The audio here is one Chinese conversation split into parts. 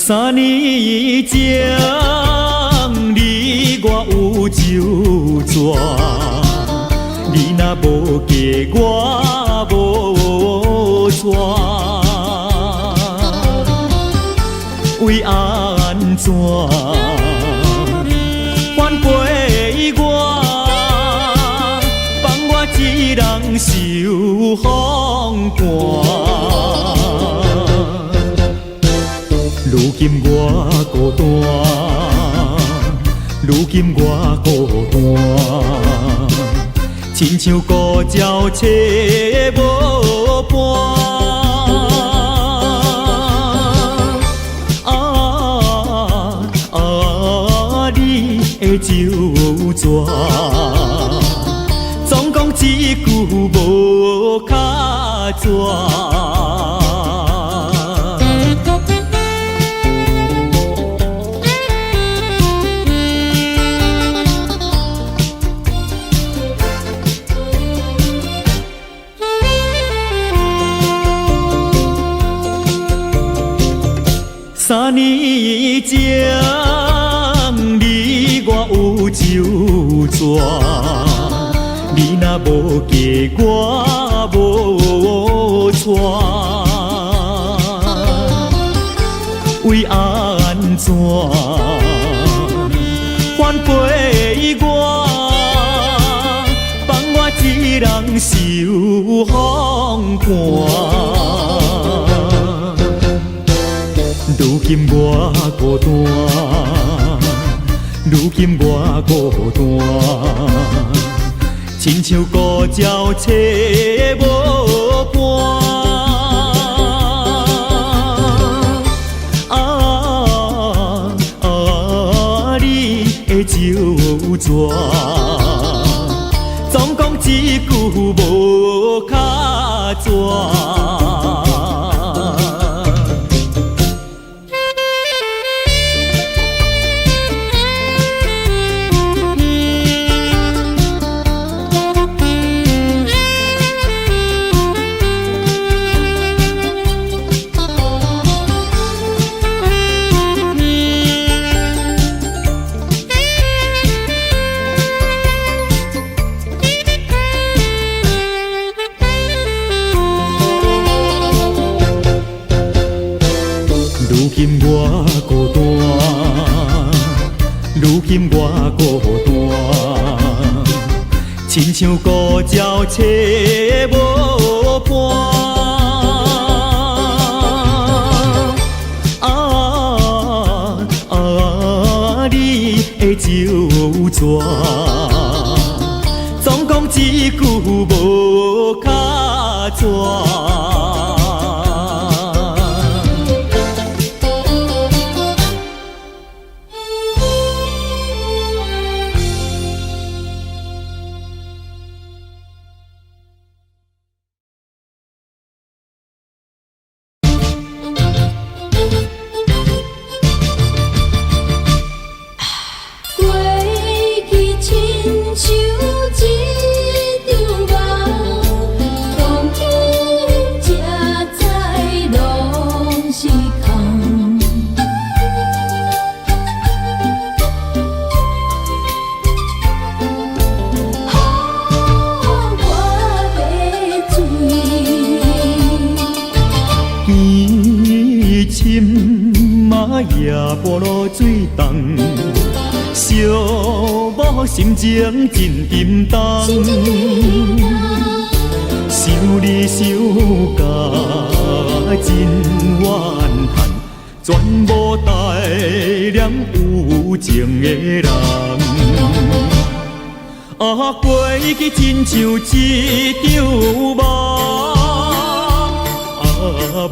3年前，你我有酒泉，你若无嫁我无娶，为安怎反陪我，放我一人受风寒？如今我孤单，如今我孤单，亲像孤鸟找无伴。你的酒泉，总讲一句无卡遮。3年前，你我有酒泉，你若无嫁我无娶，为安怎反陪我，放我一人受风寒？如今我孤单，如今我孤单，亲像孤鸟找无伴。你的酒泉，总讲一句无卡遮。如今我孤单，如今我孤单，亲像孤鸟找无伴。你的酒泉，总讲一句无卡遮。夜波落水重，寂寞心情真沉重。想你想甲真怨恨，全无带念有情的人。过去亲像一场梦。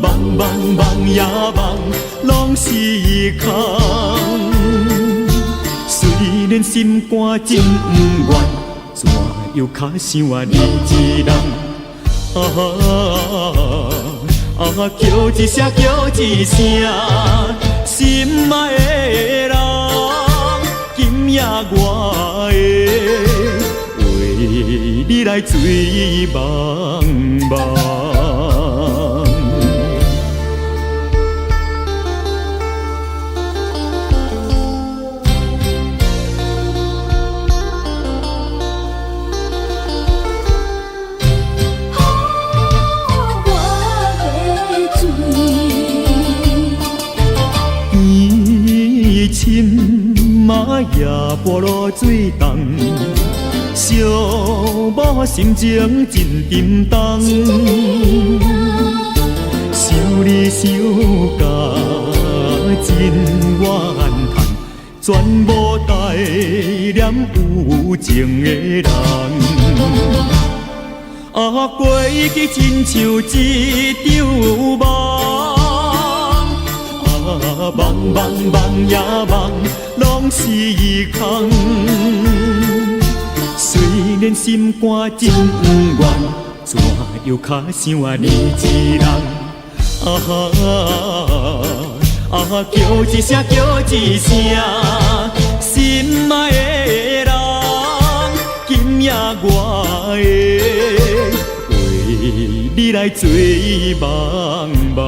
梦梦梦呀梦，拢是空。虽然心肝真不愿，怎又较想你一人？叫一声叫一声，心爱的人，今夜我会为你来醉茫茫。也跋落水重，小母心情真沉重。想你想甲真怨叹，全无带念有情的人。过去亲像一场梦，梦梦梦呀梦，拢是空。虽然心肝真不愿，怎又较想你一人？叫一声叫一声，心爱的人，今夜我会为你来做梦梦。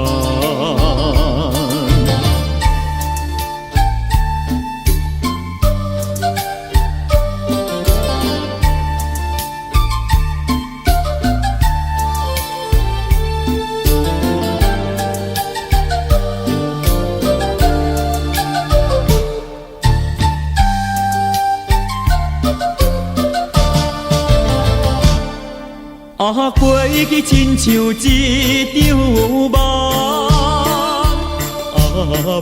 过去亲像一场梦，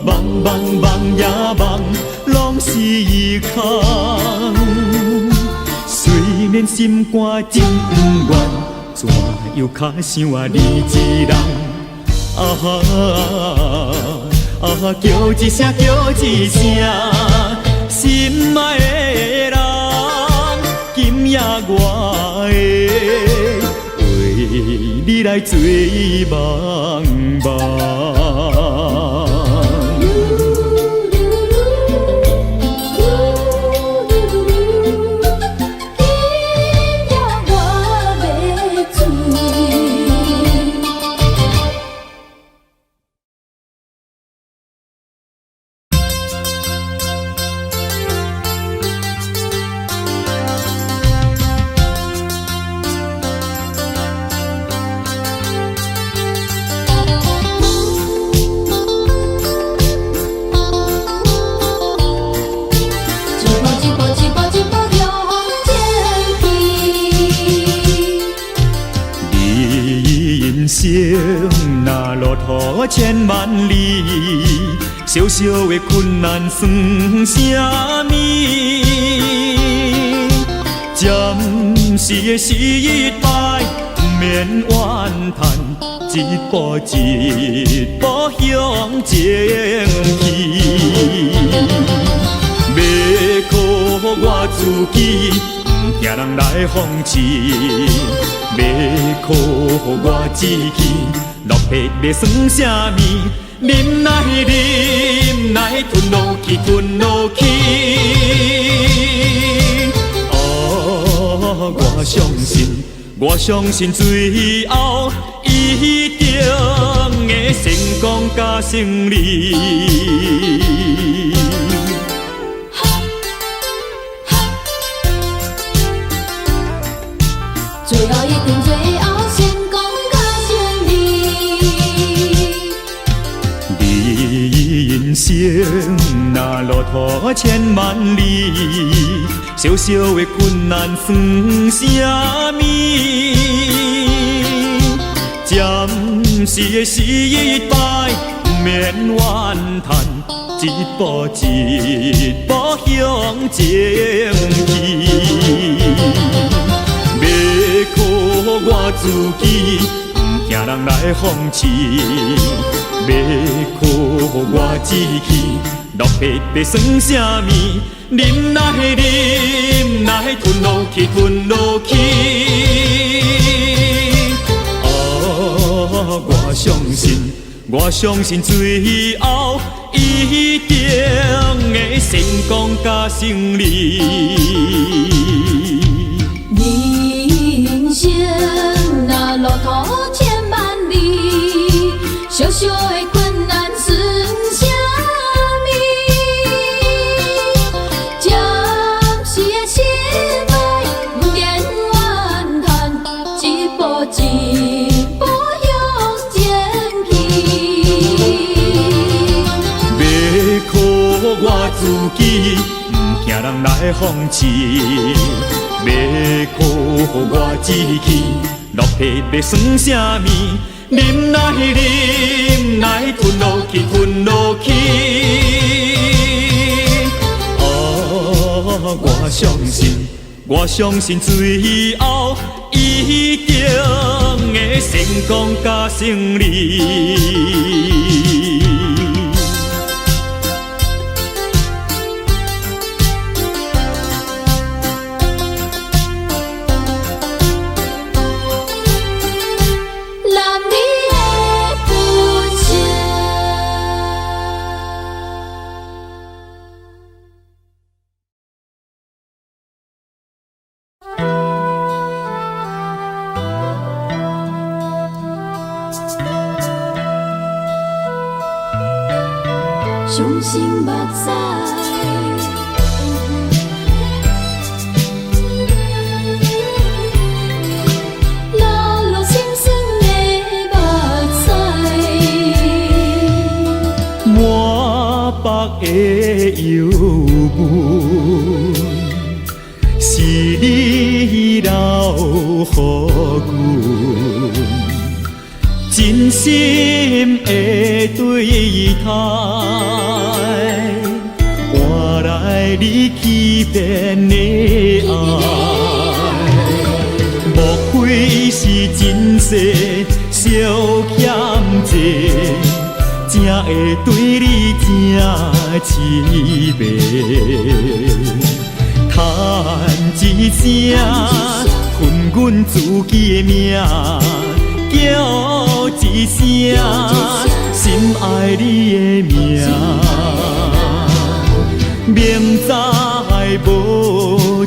梦梦梦呀梦，拢是空。虽然心肝真不愿，怎又较想你一人？叫一声叫一声，心爱的人，今夜我会为你来做梦梦。那路途千万里，小小的困难算啥物？暂时的失败，不免怨叹，一步一步向前去。要靠我自己，不惊人来讽刺。要靠我志气，落魄要算啥物？忍耐忍耐，吞落去吞落去。我相信最后一定会成功甲胜利。最后一定最后成功甲胜利。人生若路途千万里，小小的困难算啥物？暂时的失败，不免怨叹，一步一步向前去。要靠我自己，不惊人来讽刺；要靠我志气，落魄要算啥物？忍耐忍耐，吞落去吞落去。我相信最后一定会成功甲胜利。人生若路途千万里，小小的困难算啥物？暂时的失败，不免怨叹，一步一步向前去。要靠我自己，不惊人来讽刺，要靠我志气，落魄要算啥物？忍耐忍耐，吞落去吞落去。我相信最后一定会成功甲胜利。伤心目屎，流落心酸的目屎，满腹的忧闷，是你留予阮。真心的对待，换来你欺骗的爱，莫非是前世少欠债，才会对你这痴迷？叹一声，困阮自己的命。叫一声，心爱你的名，明知无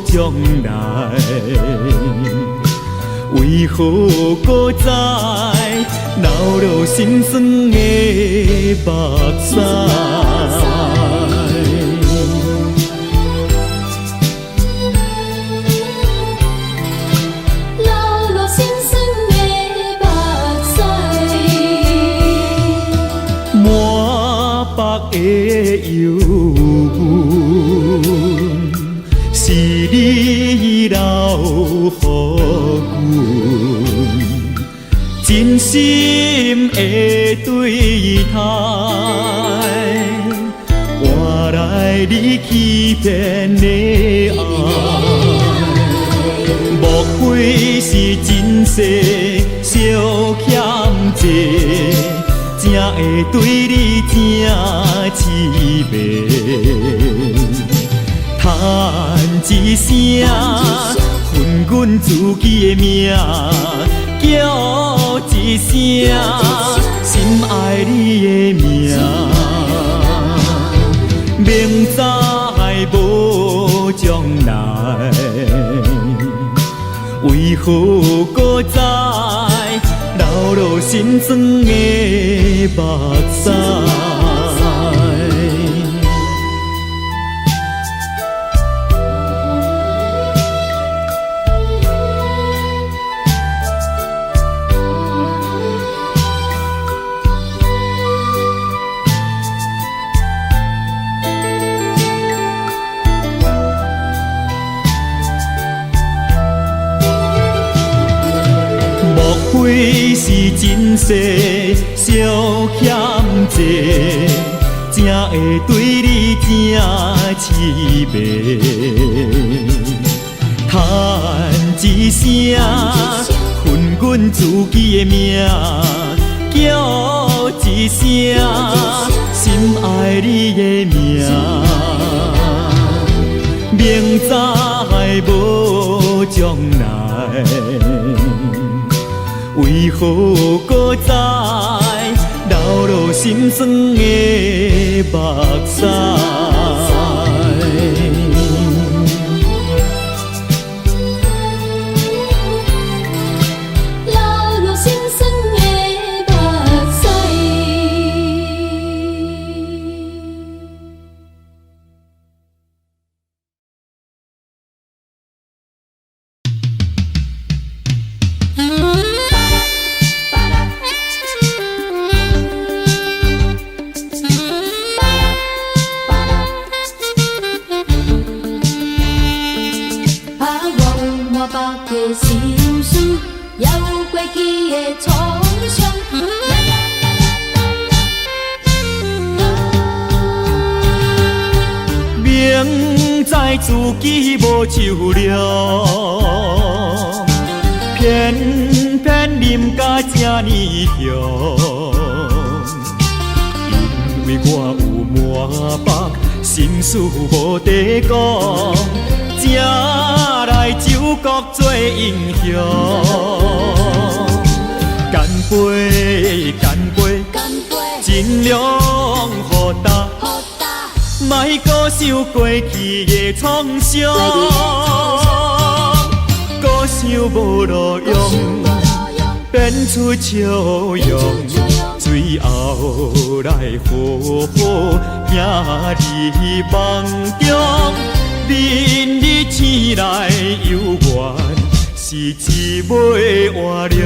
将来，为何搁再流落心酸的目屎？的忧闷，是你留予阮，真心的对待，换来你欺骗的爱，莫非是前世少欠债？才会对你这痴迷，叹一声，困阮自己的命，叫一声，心爱你的名，明知无将来，为何搁再流落心酸的目屎？莫非是前世少欠债，才会对你这痴迷？叹一声，困阮自己的命，叫一声，心爱你的名，明知无将来，为何搁再流落心酸的目屎？的心事，也有过去的创伤。明知自己无就了，偏偏啉甲这呢香。因为我有满腹心事无地讲，才来酒国做英雄。干杯，干杯，尽量互答。莫搁想过去的创伤，搁想无路用，变出笑容。最后来好好行伫梦中，明日醒来犹原是一尾活龙。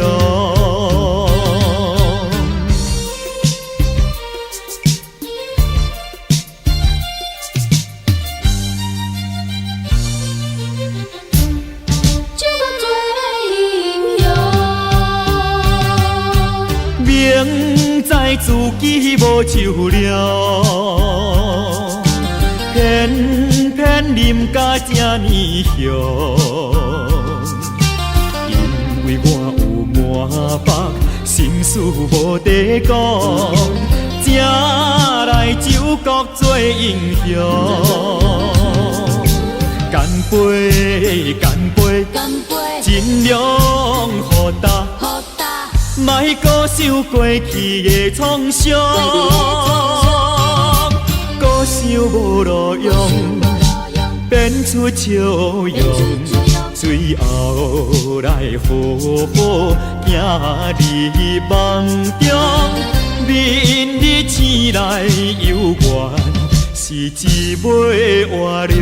明知自己无就了，偏偏啉甲这呢香。因为我有满腹心事无地讲，才来酒国做英雄。干杯，干杯，尽量互答。莫搁想过去的创伤，搁想无路用，变出笑容。最后来好好行伫梦中，明日醒来犹原是一尾活龙。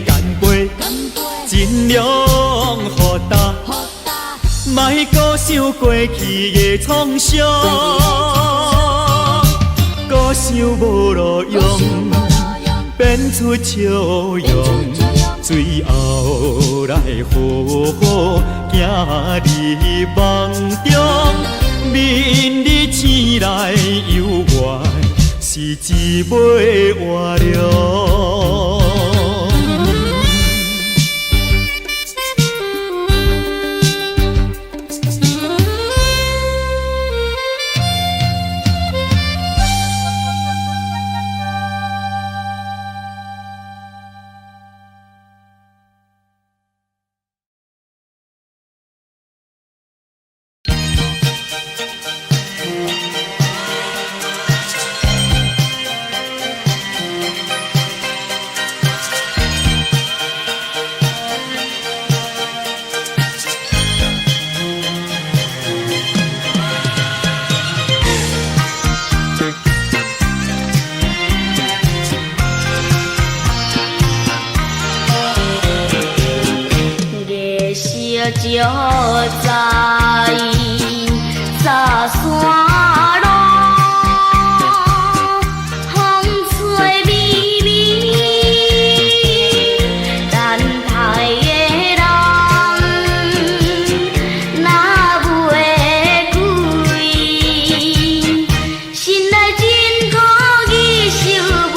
干杯，尽量互答，莫搁想过去的创伤，搁想无路用，变出笑容。最后来好好行伫梦中，明日醒来犹原是一尾活龙。就在沙山路，风吹微微，等待的人哪袂开？心内真苦意受袂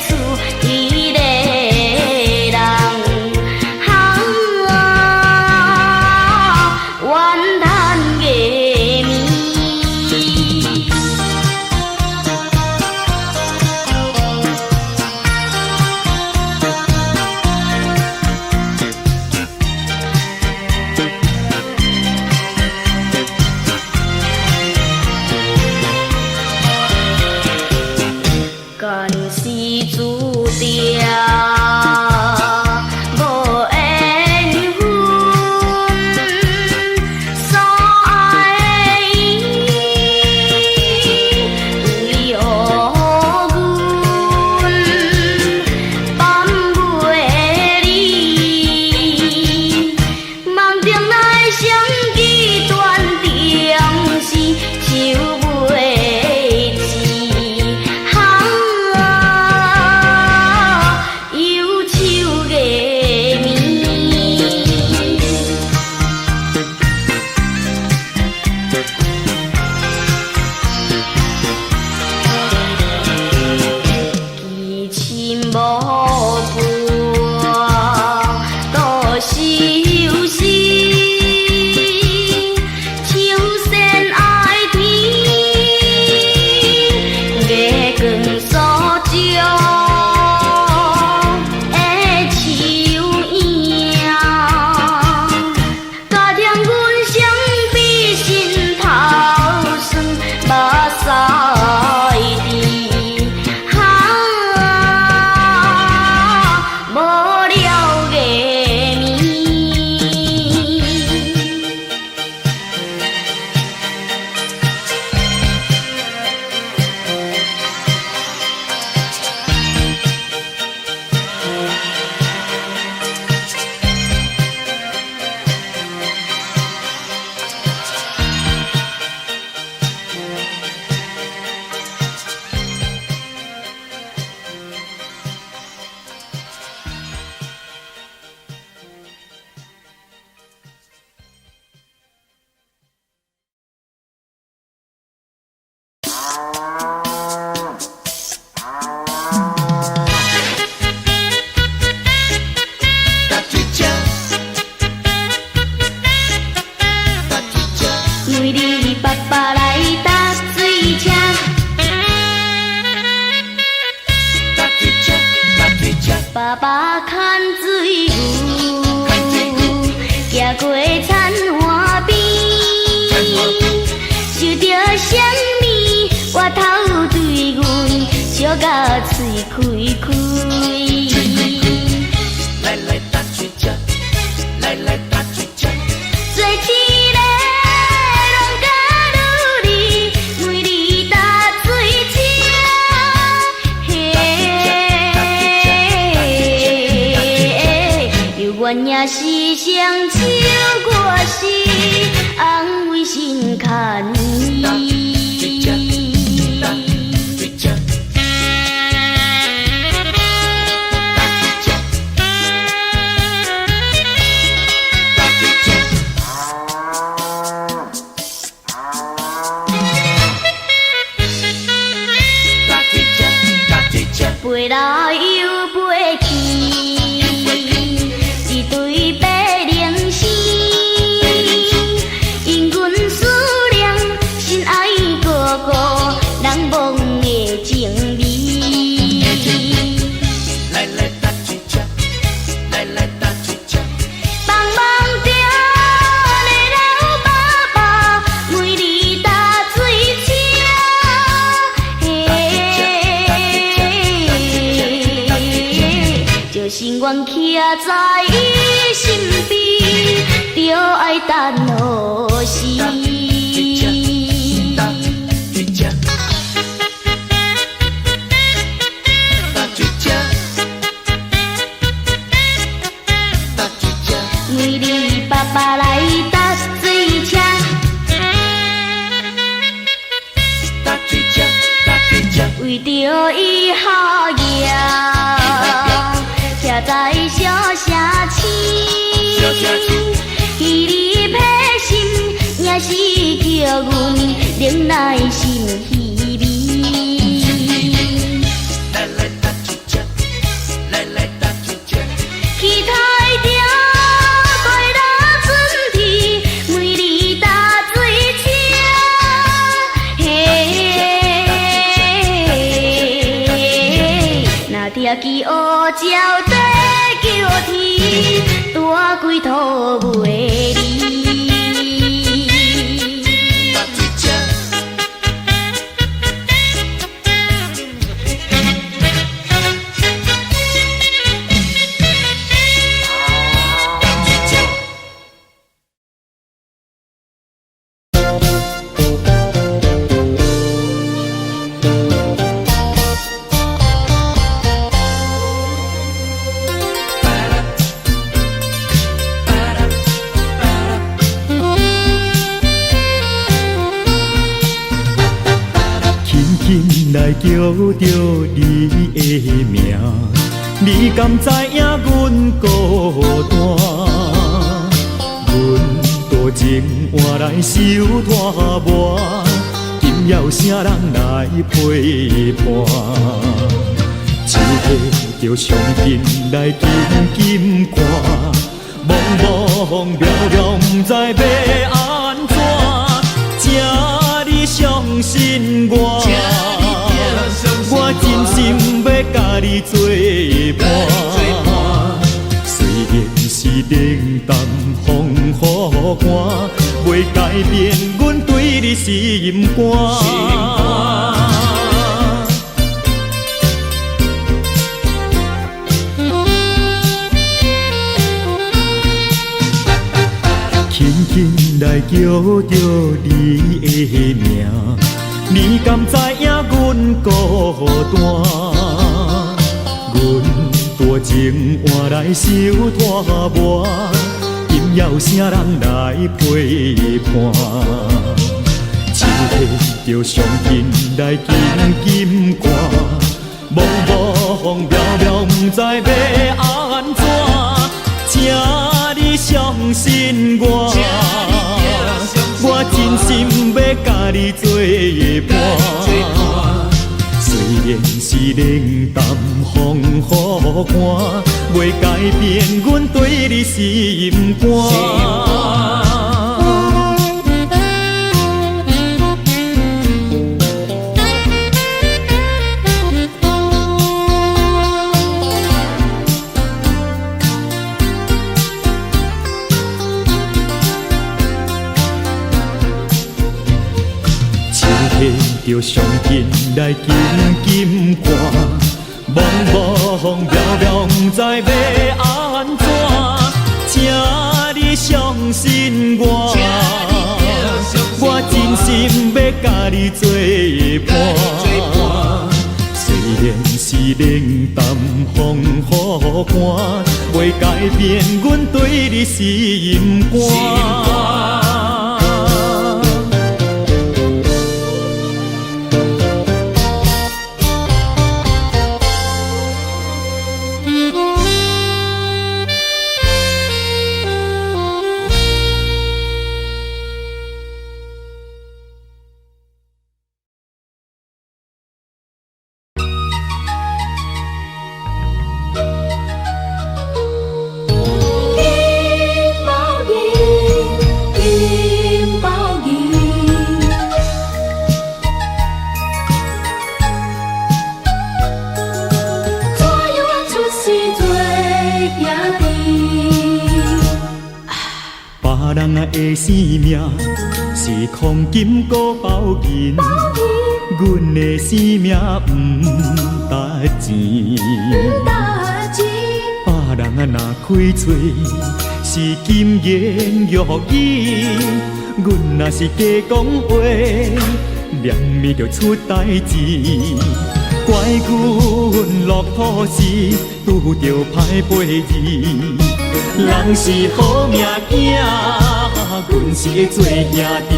出，伊个人。怨叹月暝。奇亲无伴，多修行，求仙爱天，月光所照。为你爸爸来搭水车，爸爸牵水牛，行过田花边，想着什么，我头对阮笑甲嘴开开。来搭水车，来搭水车，做一个。阮也是双手我是安慰心坎伊。飞来又飞去，一对白灵星，因阮思念心爱哥哥人梦的情味。来搭水车，来搭水车，帮忙着你老爸爸，为你搭水车。就心愿徛在伊身边，就爱等何时？为你爸爸来搭水车，为着伊好夜。徛在小城市，彼你配心，也是叫阮忍耐心稀微。来搭水车，来搭水车，期待着快乐春天，为你搭水车。若听见乌鸟在叫天，大龟土袂离。来叫着你的名，你敢知影阮孤单？阮多情换来收拖磨，今夜有啥人来陪伴？手提着相片来紧紧看，茫茫渺渺，不知要安怎，请你相信我，我真心要甲你作伴。虽然是冷淡风雨寒，袂改变阮对你心肝。轻轻来叫着你的名，你敢知影阮孤单？阮大情换来收拖磨，今夜有啥人来陪伴？手提着相片来紧紧看，茫茫渺渺，不知要安怎，请你相信我，我真心要甲你作伴。虽然是冷淡风雨寒，袂改变阮对你心肝。着相片来紧紧看，茫茫渺渺，不知要安怎，请你相信我，我真心要甲你作伴。虽然是冷淡风雨寒，袂改变阮对你心肝。的生命是黄金古包银，阮的生命不值钱。别人若开嘴是金言玉语，阮若是假讲话，连咪就出代志。怪阮落土时拄着歹背字，人是好命囝。阮是会做兄弟，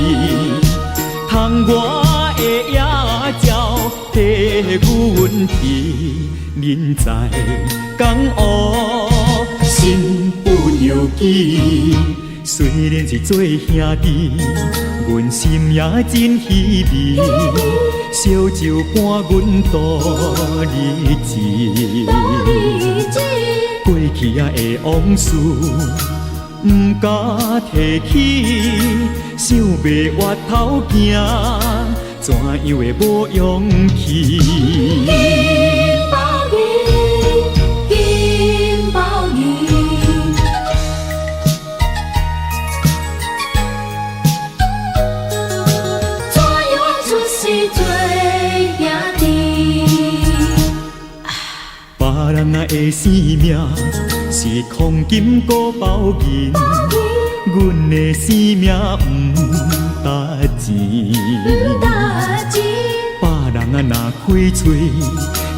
通我的野鸟替阮啼，恁在江湖身不由己。虽然是做兄弟，阮心也真稀微，烧酒伴阮度日子，过去的往事。不敢提起，想要越头行，怎样会无勇气？金包银，金包银，怎样出世做兄弟？别人的生命是黄金古包银，阮的生命不值钱。别人若开嘴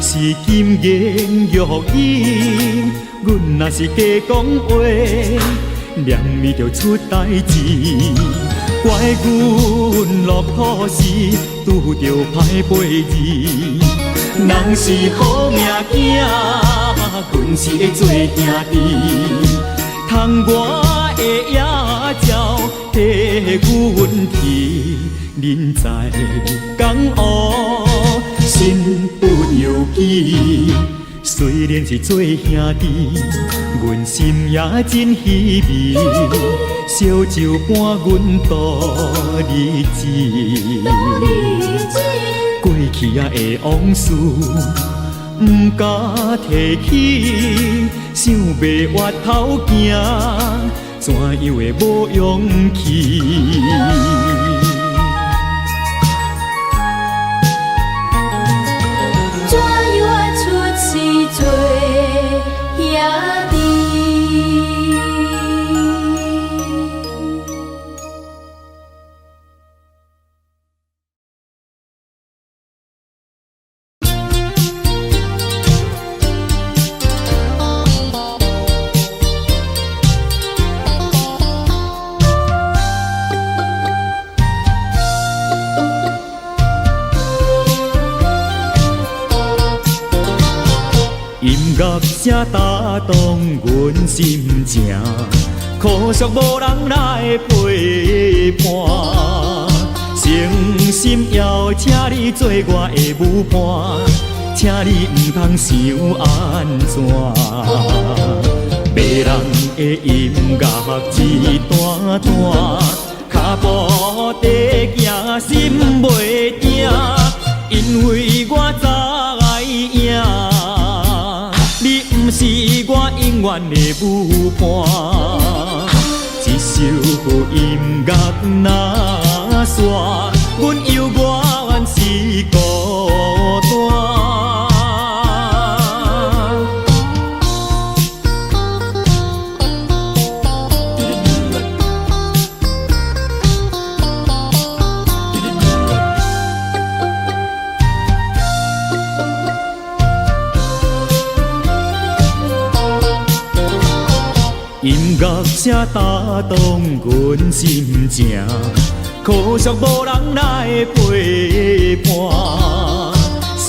是金言玉语，阮若是假讲话，连咪就出代志。怪阮落土时拄着歹背字。人是好命囝，阮是会做兄弟，通我的野鸟替阮去，恁在江湖身不由己。虽然是做兄弟，阮心也真稀微。烧酒伴阮度日子，过去啊的往事，毋敢提起，想要越头行，怎样会无勇气？怎样会出世做兄弟？音乐声打动阮心情，可惜无人来陪伴。诚心邀请你做我的舞伴，请你毋通想安怎。迷人的音乐一段段，脚步地行心袂定，因为我知影。你毋是我永远的舞伴，一首音乐若煞，阮犹原是孤单。音乐声打动阮心情，可惜无人来陪伴。诚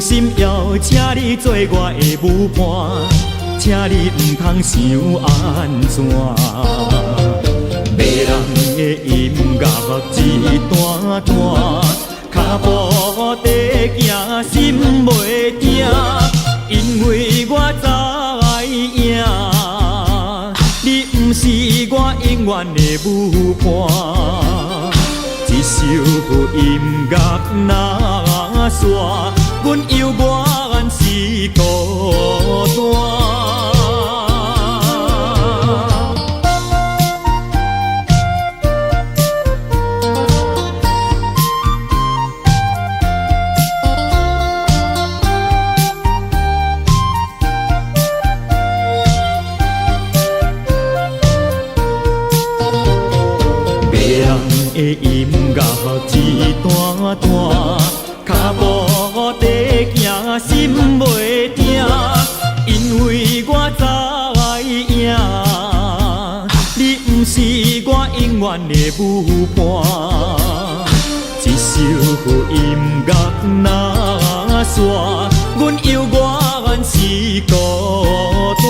心邀请你做我的舞伴，请你毋通想安怎。迷人的音乐一段段，脚步地行心袂定，因为我知影。你毋是我永远的舞伴，一首音乐若煞，阮犹原是孤单。的音乐一段段，脚步地行心袂定，因为我知影。你毋是我永远的舞伴，一首音乐若煞，阮犹原是孤单。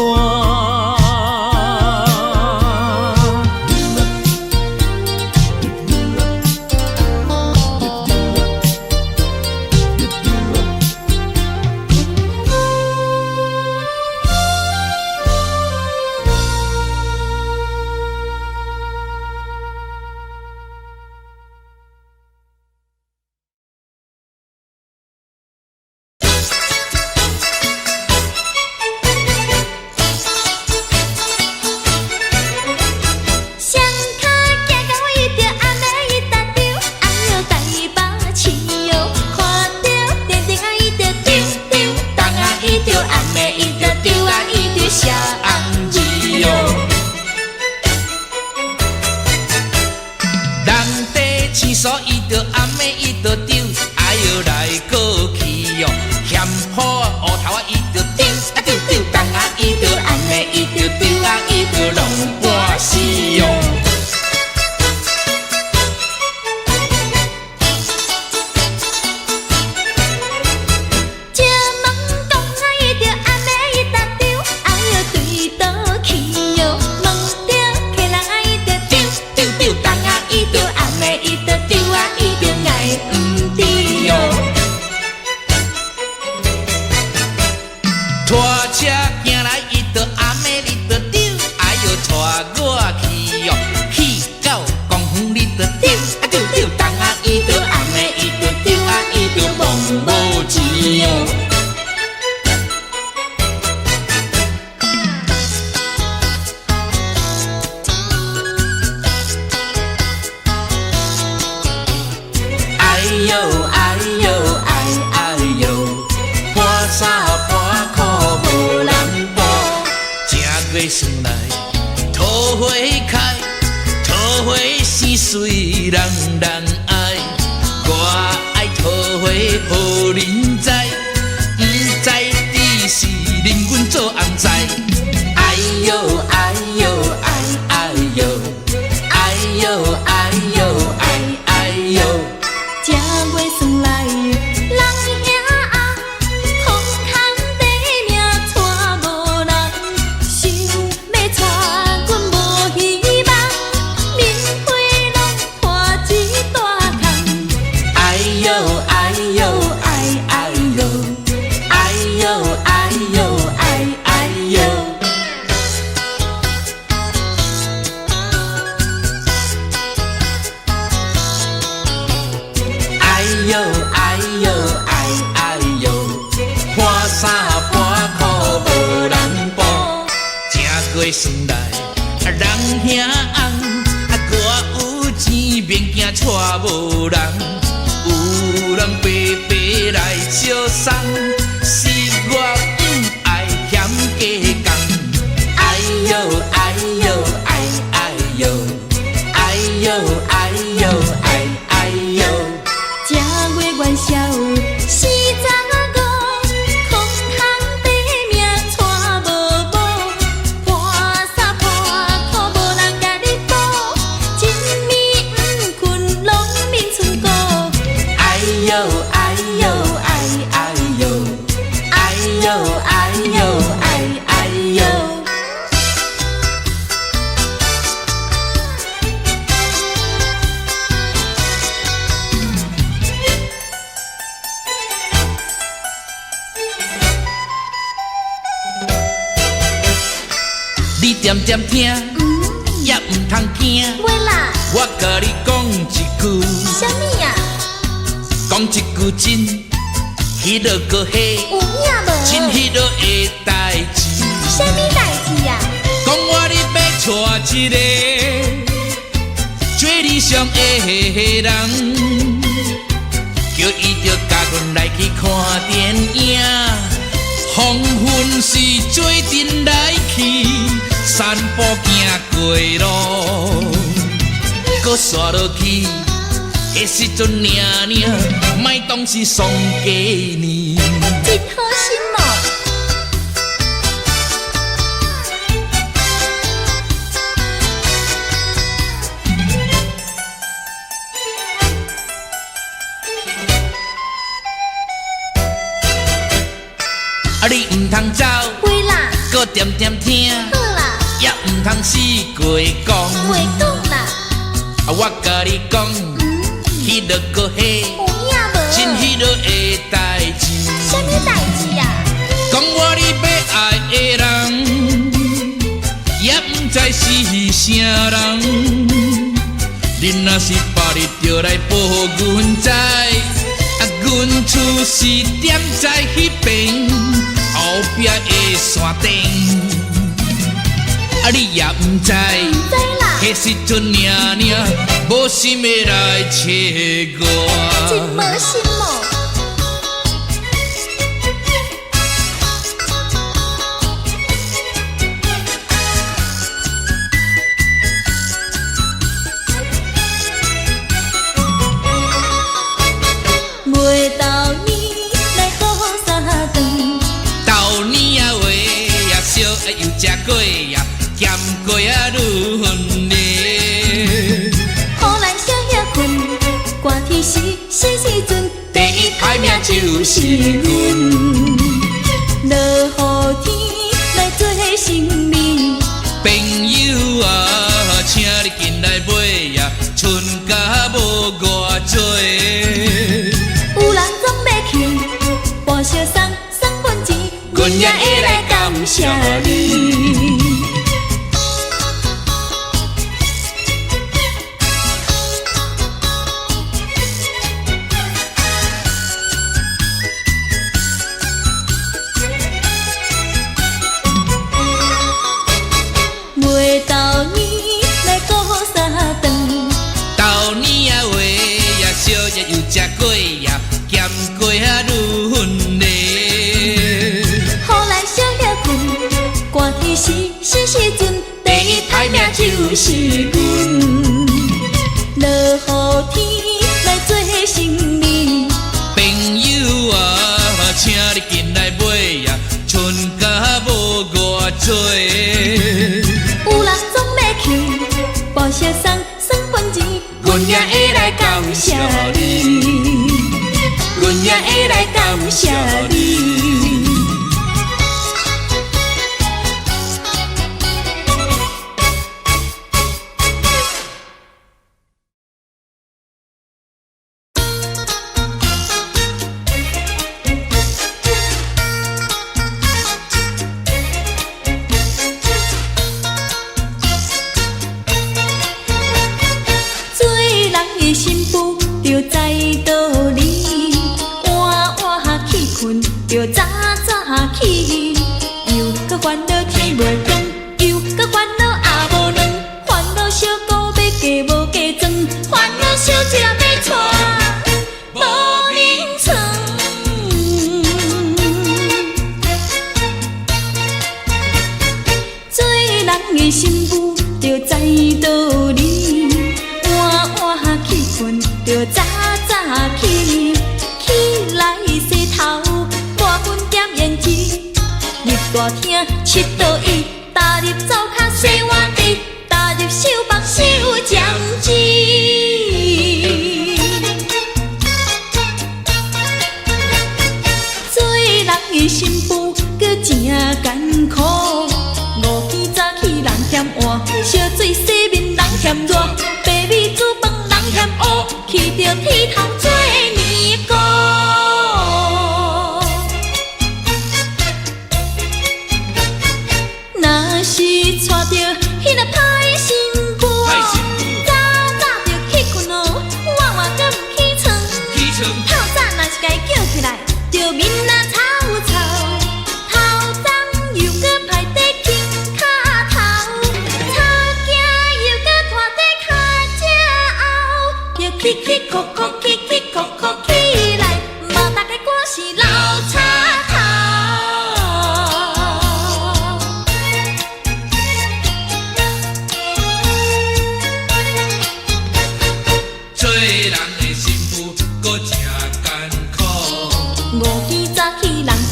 毋对哦。拖车行来，伊就暗暝你就丢，哎哟，带我去哦，去到公园你就丢，啊丢丢，当啊伊就暗暝伊就丢，啊伊就忘无钱哦。哎呦哎呦哎哎呦，半衫半裤无人补，正月算来桃花开，桃花生水人人爱，我爱桃花予人知，不知只是令阮做红菜。哎呦哎呦哎哎呦，哎呦哎呦哎哎呦。正月算来，人兄红，空空地命带无人，想要带阮无希望，面皮拢破一大空。哎呦哎呦哎哎呦，哎呦哎呦哎哎呦。哎呦哎呦哎哎呦，半衫半裤无人补，正月算来人兄红，我有钱免惊带无人，有人白白来相送，是我不爱嫌加工。哎呦哎呦哎哎呦，哎呦哎呦哎哎呦。正月元宵四十五，空空地命带无某，破衫破裤无人甲你补，一暝毋困拢眠剩孤。哎呦哎呦哎哎呦，哎呦哎呦哎哎呦。你点点听，也唔通惊。话啦，我甲你讲一句，啥物啊？讲一句真，迄落个嘿，有影无？真迄落的代志。啥物代志啊？讲我你要娶一个最理想的人，叫伊着甲阮来去看电影。黄昏时做阵来去，散步行过路，搁刷落去。迄时阵领领，莫当是丧家呢。真好心哦！啊，你唔通走，话啦，搁点点听，好啦，也唔通死过讲。话讲啦，啊，我甲你讲，迄落个嘿，有影无？真迄落的代志。啥物代志啊？讲我你要爱的人，也唔知是啥人。你若是把你着来报阮知，啊，阮厝是点在迄边后壁的山顶。啊，你也唔知，唔知啦，迄时阵领领无心要来找真我。无心哦。袂到年来好三顿，豆年啊话也烧又食过呀，咸过啊愈远嘞。好咱少遐困，寒天时阵，第一排名就是阮，落雨天来做成面，朋友啊，请你进来买呀，剩甲无偌多。阮也会来感谢你。袂到年来过三顿，到年啊话也烧也又食过夜，咸过啊愈芬丽。好来小夜困，寒天时阵，第一歹命就是阮。落雨天来做生理，朋友啊，请你进来买呀，春甲无偌多。有人总要去报销算分钱，阮也会来感谢你，阮也会来感谢你。着早早起，又搁烦恼天袂光，又搁烦恼也无卵，烦恼小姑要嫁无嫁妆，烦恼小姐要娶无名床。做人的媳妇着知道理，晚晚起困着早早起，起来洗头。入大厅七倒椅，踏入灶骹洗碗地，踏入手房收浆子。做人的媳妇搁真艰苦，5更早起人嫌晏，烧水洗面人嫌热，白米煮饭人嫌乌，去着剃头做尼姑。娶着迄个歹媳妇，早早着起困哦，晚晚搁毋起床。透早若是家叫起来，着面啊臭臭，头鬃又搁排在肩胛头，擦镜又搁拖在脚趾后，着起起哭哭起起哭哭起来，嘛大概我是老插头。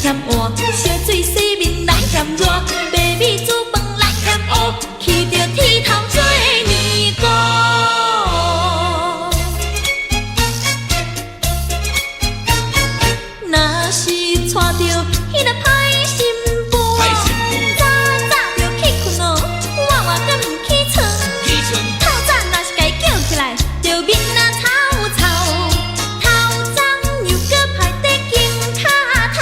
嫌晏，烧水洗面人嫌热，白米煮饭人嫌乌，去着剃头做尼姑。若是娶着迄个歹媳妇，早早着起困哦，晚晚搁毋起床。透早若是家叫起来，着面啊臭臭，头鬃又搁排在肩胛头。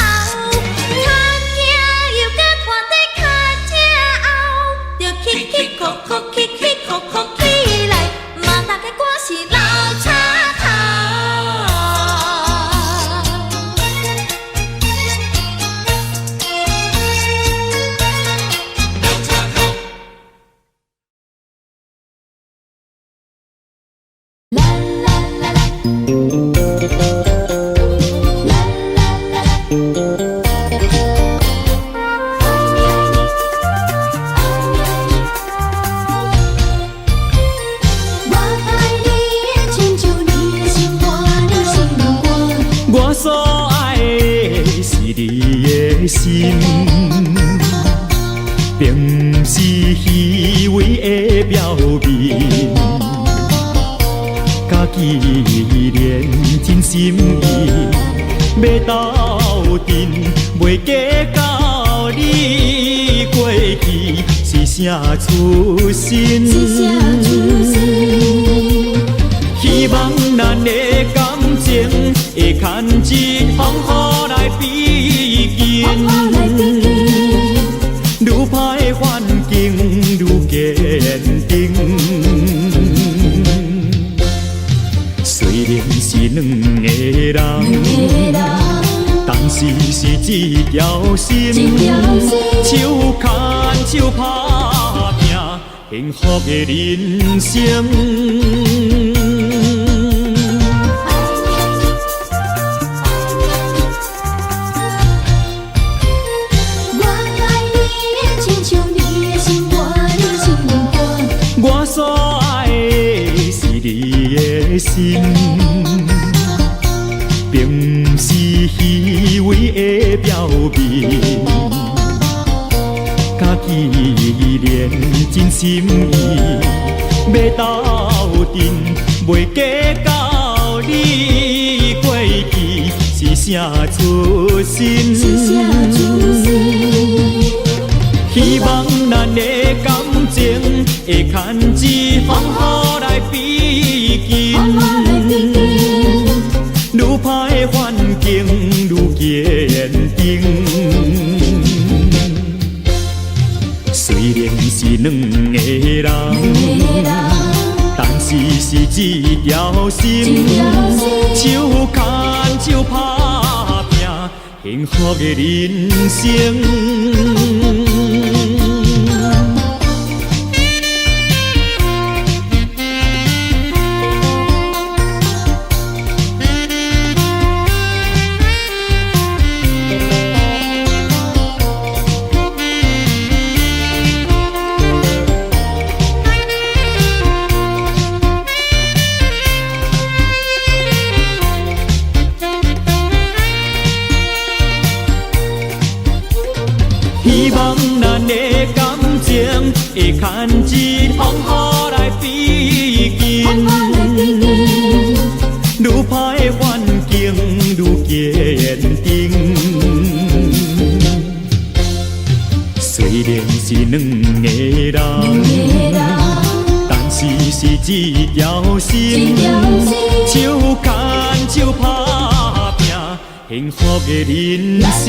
起起哭哭起起哭哭起来，嘛大概我是老插头。老插头。啦啦啦啦，啦啦啦啦。我所爱的是你的心，并不是虚伪的表面。家己连真心意，要斗阵，袂假到你过去是啥出身？希望咱的感情会牵一方雨来比肩。个人，但是是一条心，手牵手打拼幸福的人生。我所爱的是你的心，并不是虚伪的表面。家己连真心意，要斗阵，袂假到你过去是啥出身。希望咱的感情会牵一风雨来比肩，愈歹的环境愈坚定。虽然是两个人，但是是一条心，手牵手打拼幸福的人生。希望咱的感情会牵一风雨来比肩，愈歹的环境愈坚定。虽然是两个人，但是是一条心，手牵手打拼幸福的人生。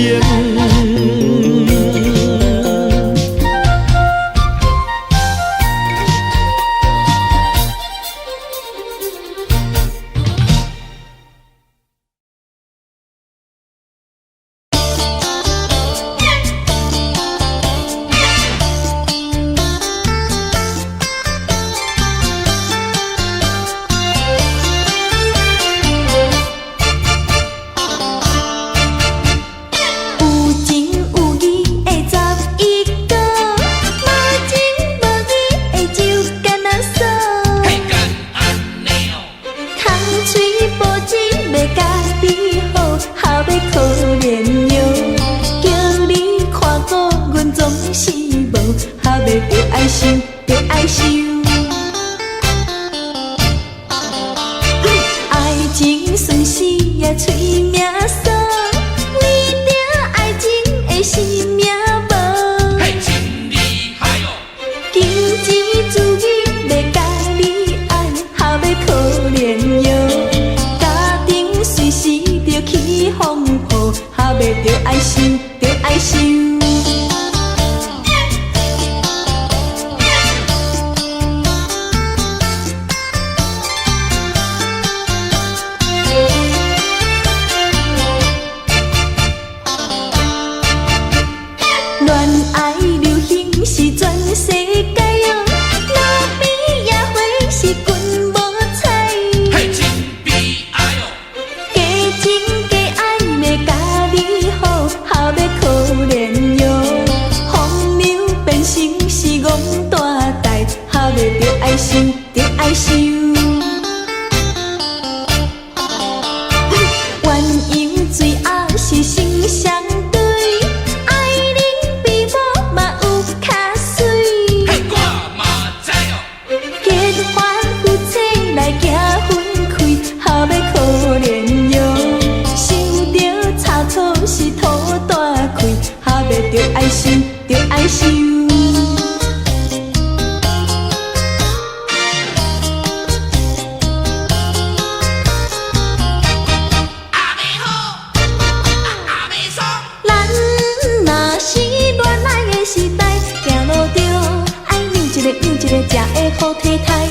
好体态，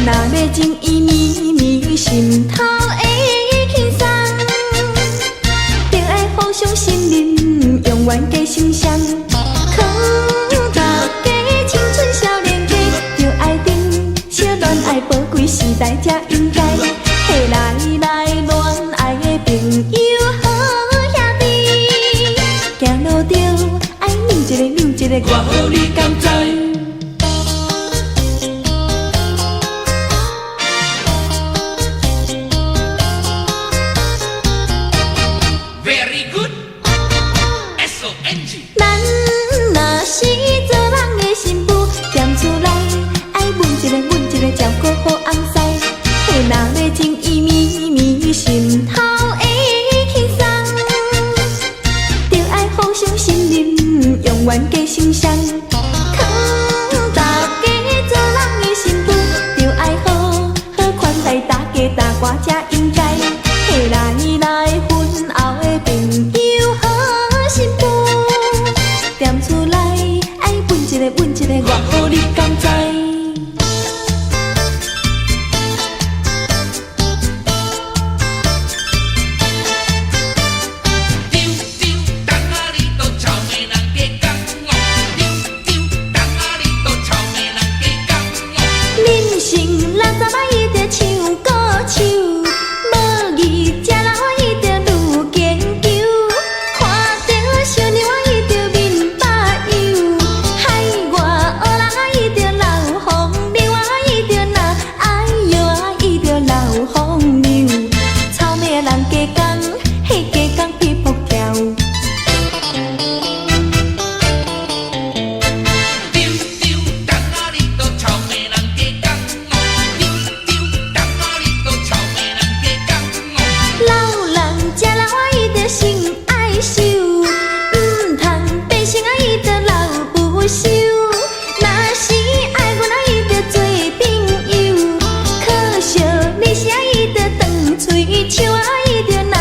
若要情意绵绵，心头会轻松。远加心伤。可大家青春少年家，着爱珍惜恋爱宝贵时代才应该。嘿来来，恋爱的朋友好兄弟，行路着爱扭一个扭一个，我好你敢知？Very good, SONG。咱若是做人的新妇，踮厝内爱闻一个闻一个，照顾好翁婿。嘿，若要情意绵绵，心头会轻松，着爱互相信任，永远加心伤。可大家做人的新妇，着爱好好款待大家大寡才应该。嘿，来来，婚后的朋友好新妇。踮厝内爱闻一个闻一个，我好你敢知？人生咱怎么伊着唱歌手？无义吃老我伊着愈研究，看着小妞我伊着面白油，海外学人我伊着老风流，我伊着那哎哟我伊着老风流，草莓人加工，嘿加工皮肤条。老人吃老我伊着心爱受，唔通变成啊伊着老不休。若是爱阮啊伊着做朋友，可惜你是啊伊着长喙笑啊伊着那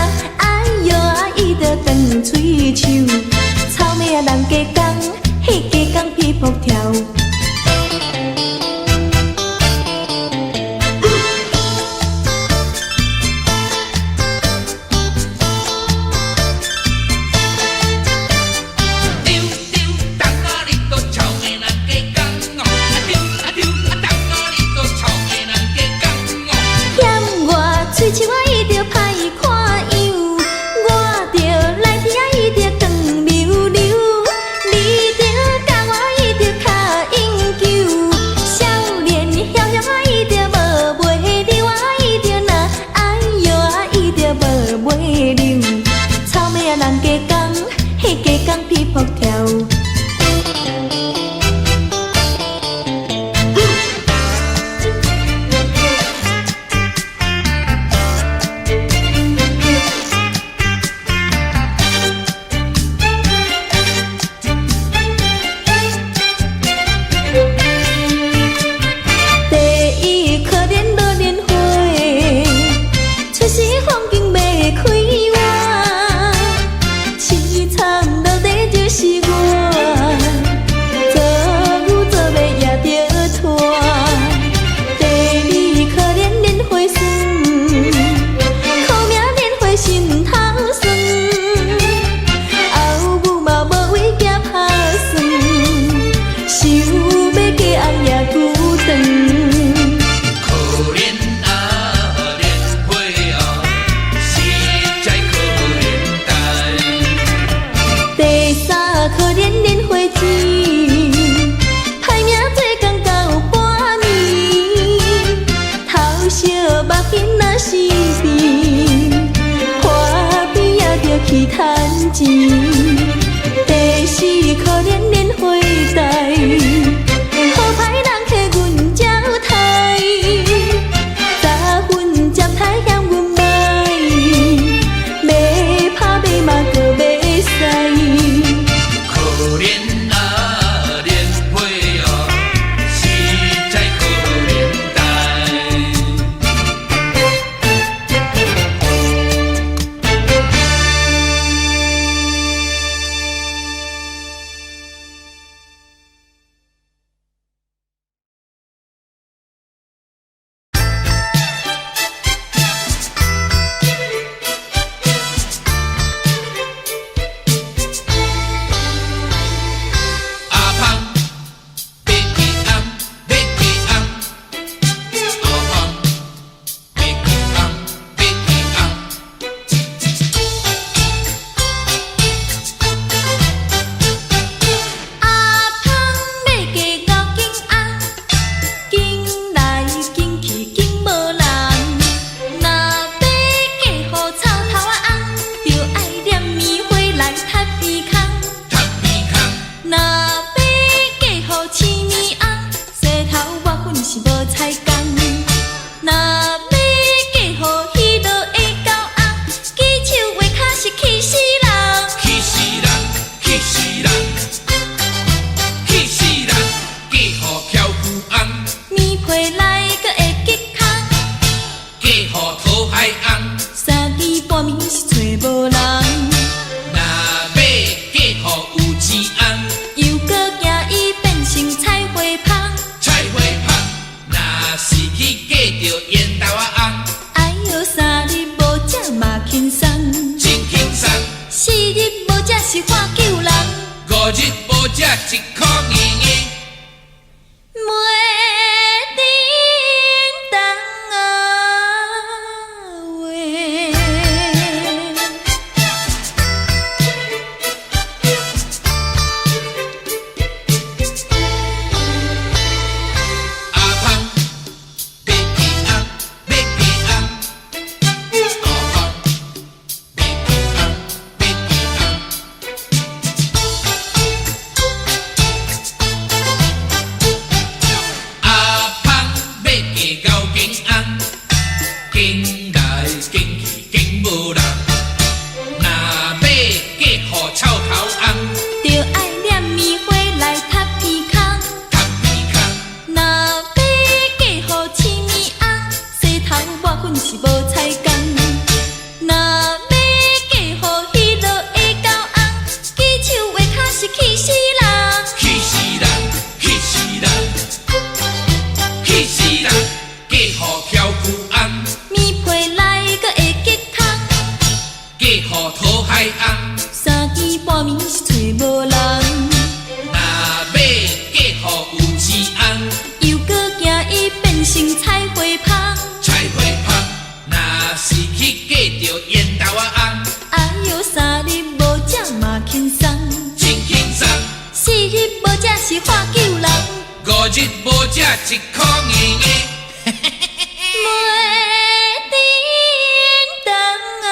半暝是找无人。若要嫁予有钱翁，又搁惊伊变成菜花芳。菜花芳，若是去嫁着烟豆仔翁，哎哟，3日无食嘛轻松，真轻松。 4日无食是花救人。 5日无食1箍硬硬。 袂叮当啊话，阿芳要嫁翁，要嫁翁。阿芳要嫁翁，要嫁翁。 阿芳要嫁高景翁，景来景去景无人。若要嫁予臭头翁，着爱念棉花来踢鼻孔。踢鼻孔。若要嫁予青面翁，洗头抹粉是无彩工。若要嫁予迄落的狗翁，举手画脚是气死人。 气死人，气死人，气死人！嫁予挑夫翁，棉被内阁会结空，嫁予讨海翁。 3更半暝是找无人。 若要嫁予有钱翁，又搁惊伊变成菜花芳。菜花芳。若是去嫁着烟豆仔翁，哎哟，3日无食嘛轻松，真轻松。 4日无食是花救人。 5日无食1箍硬硬。袂叮当啊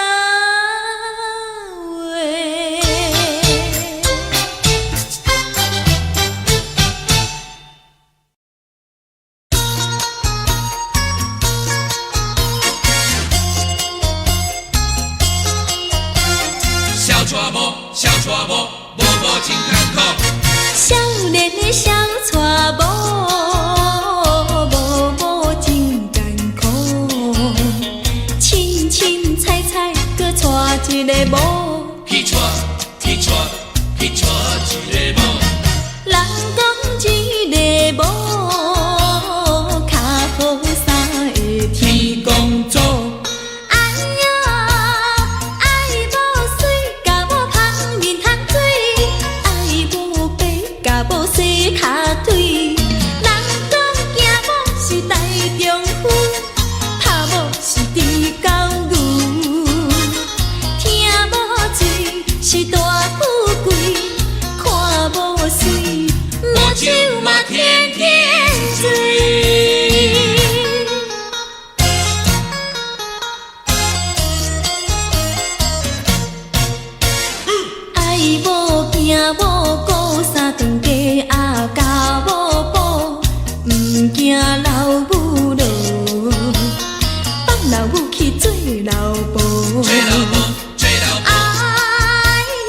小娶某，小娶某，无真艰苦。少年的小娶某真艰苦，凊凊彩彩搁娶一个某。去娶，去娶，去娶一个某。人讲一个某，较好三个天公祖。哎哟，爱某水，甲某芳面通水；爱某白，甲某洗脚腿。人讲惊某是大丈夫，拍某是猪狗牛。听某嘴是大富贵，看某水，目睭嘛天天水。爱某惊某顾三顿家，啊教某补，毋惊老母老，放老母去做老婆。做老婆，做老婆。哎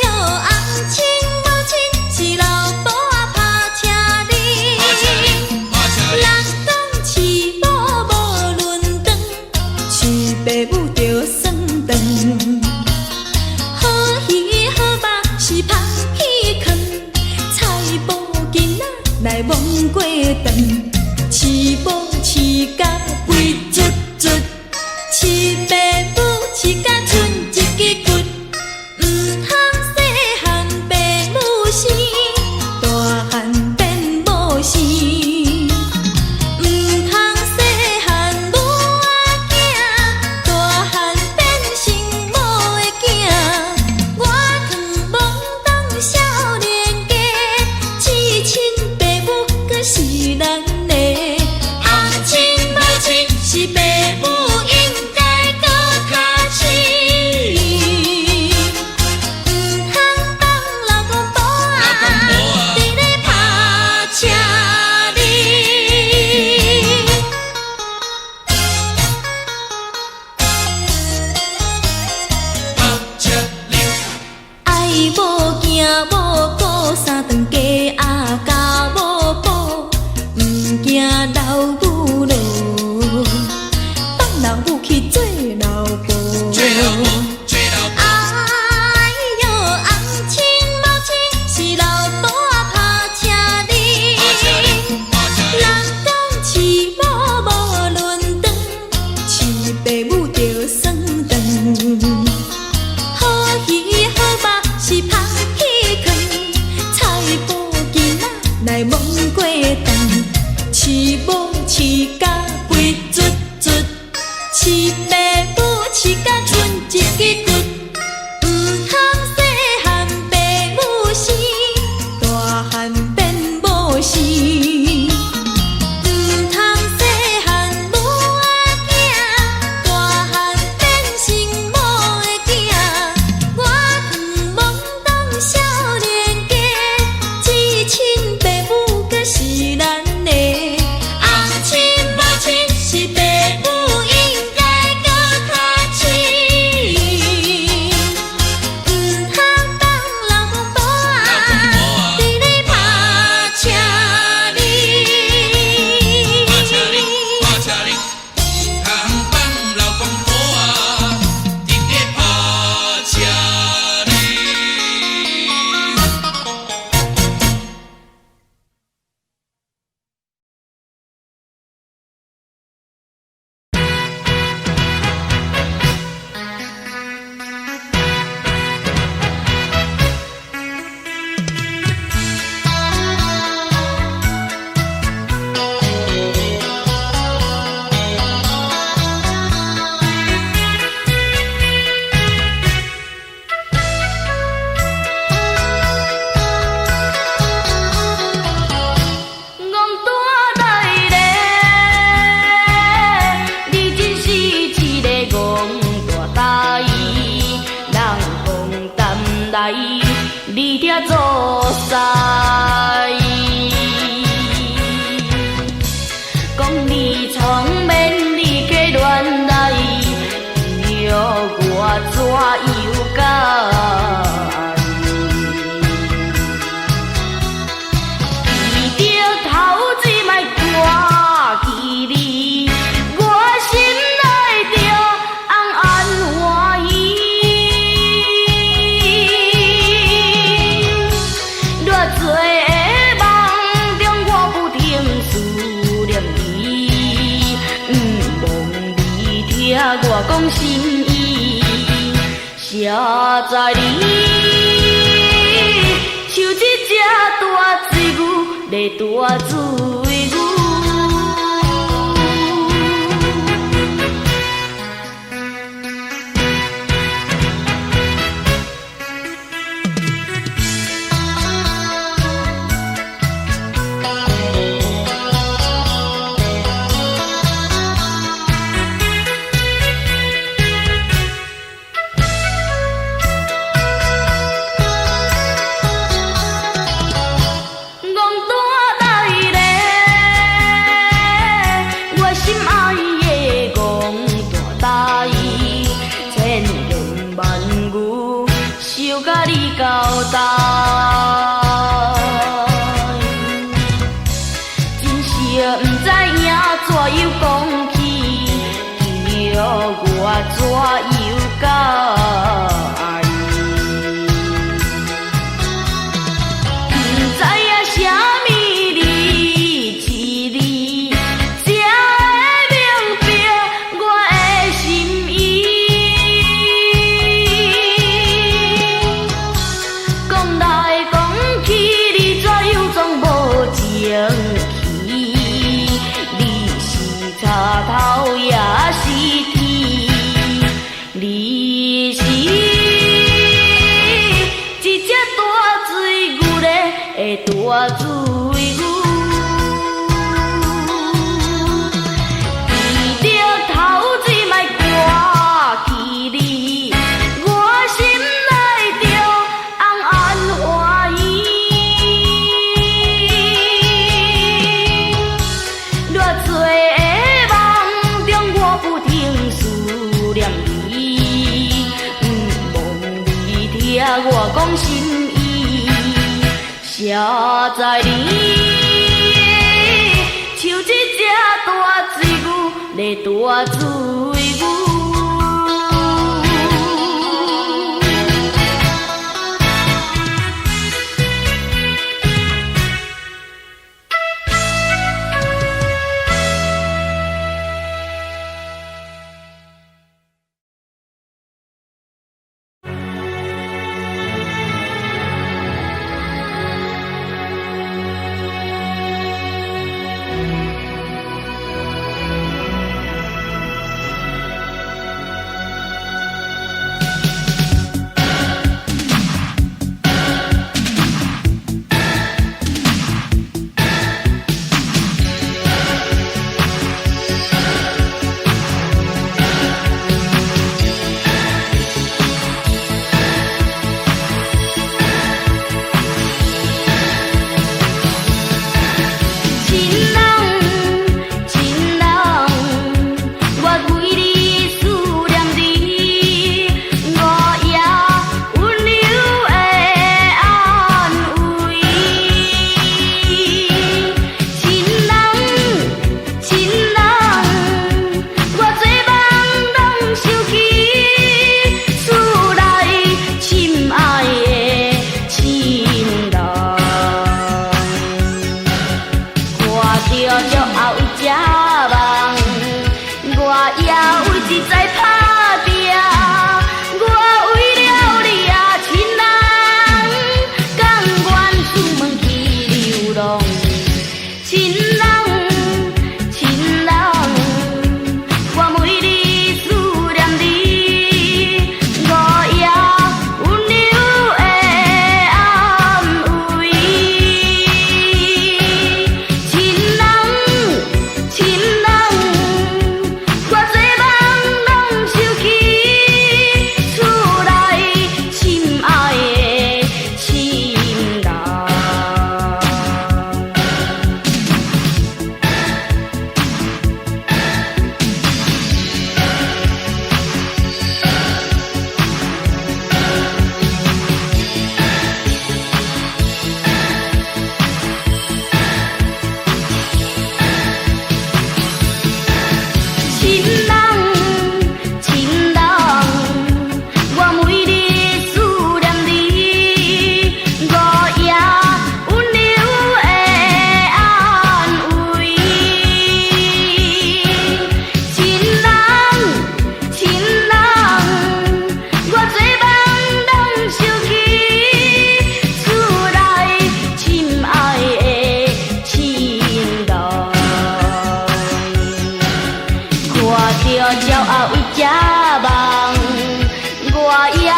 哟，翁亲某亲是老婆啊，拍车哩。拍车哩，拍车哩。人讲饲某无论长，饲爸母着算长。好鱼好肉是芳去藏，菜脯囡仔来摸过肠，饲某饲甲肥卒卒，饲爸母饲甲剩一支骨。毋通细汉爸母生，大汉变某生。毋通细汉母仔囝，大汉变成某的囝。我藏懵懂少年家，至亲爸母搁是人来，你听做师。讲你聪明，你客乱来，叫我怎又敢？记着头前莫挂记你，我心内着红红欢喜。偌多个梦中，我不停思念你，望你听我讲心意，写在你像一只大水牛在大水牛。交代，真是不知影怎又讲起，叫我怎又改？不知影啥物字是你，才会明白我的心意。讲来讲去，你怎又总无情气？你是插头也是铁，你是一只大水牛的大水牛。记着头前莫挂记你，我心内着红红欢喜。偌多个梦中，我不停思念你，望你听我讲心意，写在你像一只大水牛在大水牛。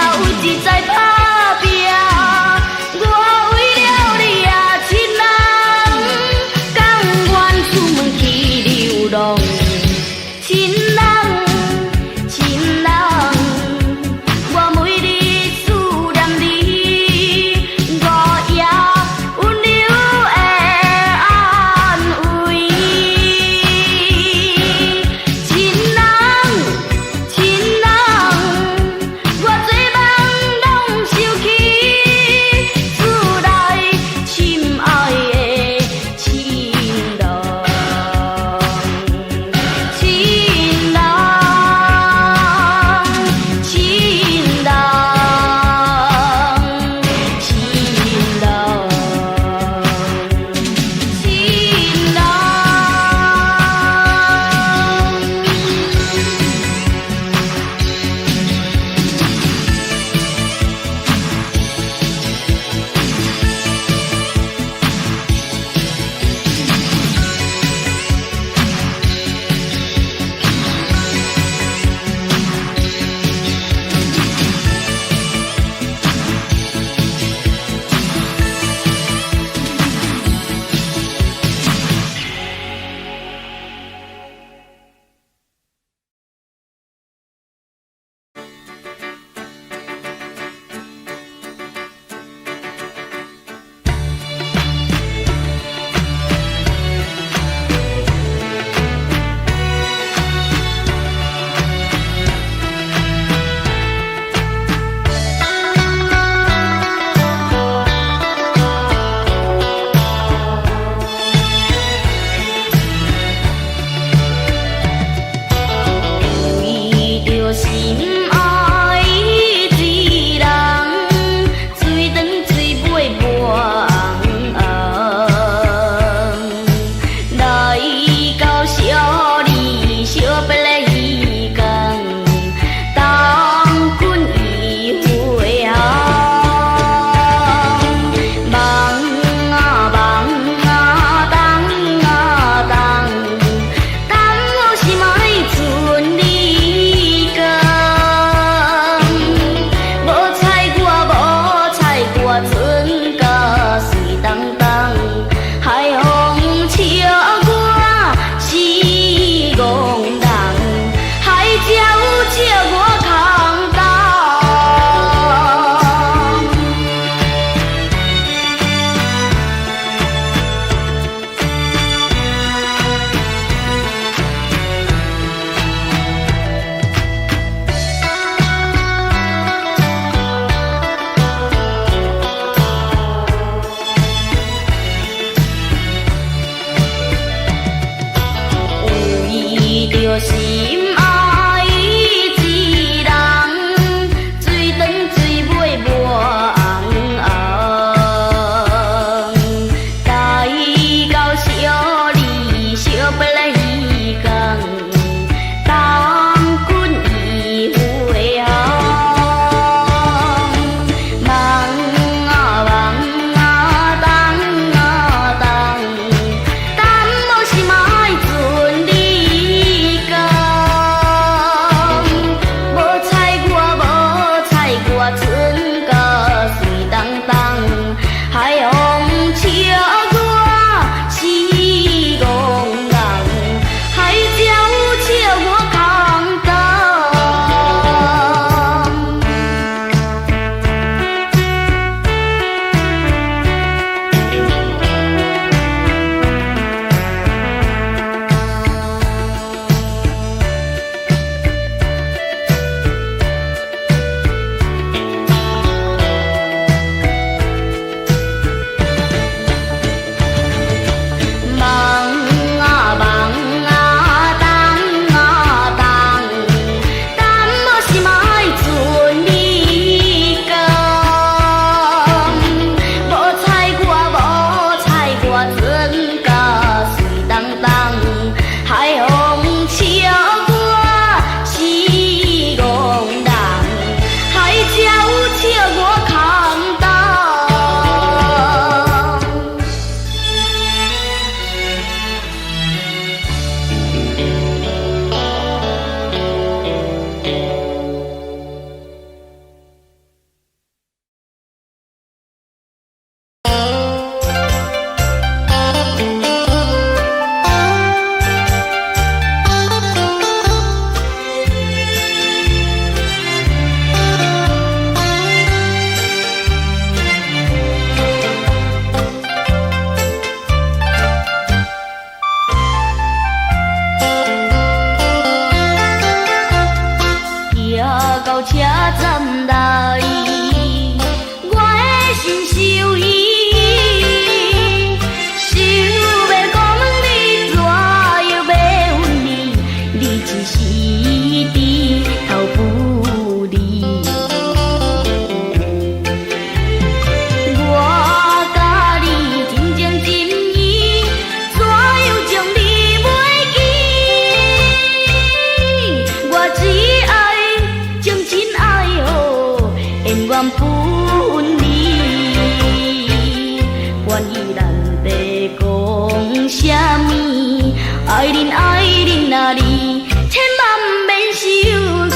有一再打拼。我为了你啊，亲人，甘愿出门去流浪。亲人，亲人，我每日思念你，我也温柔的安慰。亲人，亲人，我做梦拢想起厝内心爱的亲人，亲人，亲人，亲人，亲人。为着心爱一人，嘴长嘴尾半红，来到小里小别的渔港，当君已回航。梦啊梦啊，冬啊冬，冬有时嘛会春里光。无彩我春甲水东东，海风笑我是戆人，海才有笑我空洞。缘不分离。愿意咱地讲啥物？爱恁爱恁啊你，千万免生气。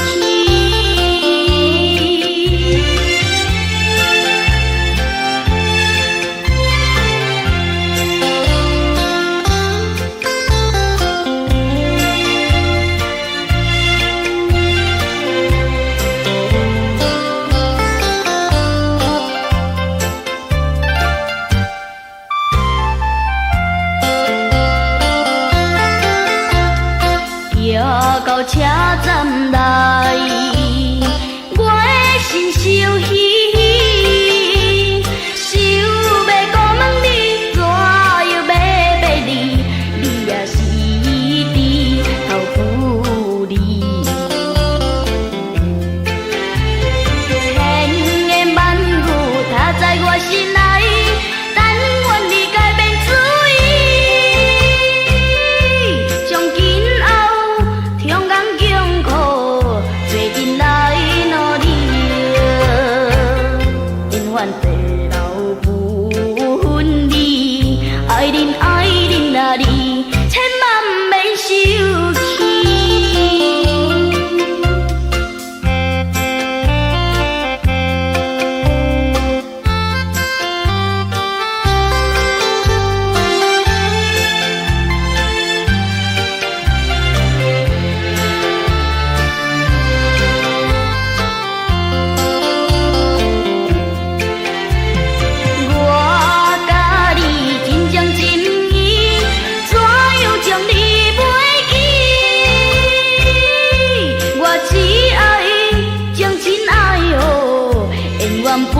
行到车站来，我的心伤喜，想要讲问你，怎样要爬你？你也是伫头扶你，千言万语踏在我心内。但愿你改变主意，从今后中间艰苦，做阵来努力。因缘地老不分离，爱恁爱恁啊你，千万免生气。我甲你真情真意，怎样将你袂记？我只爱情真爱哦，缘缘不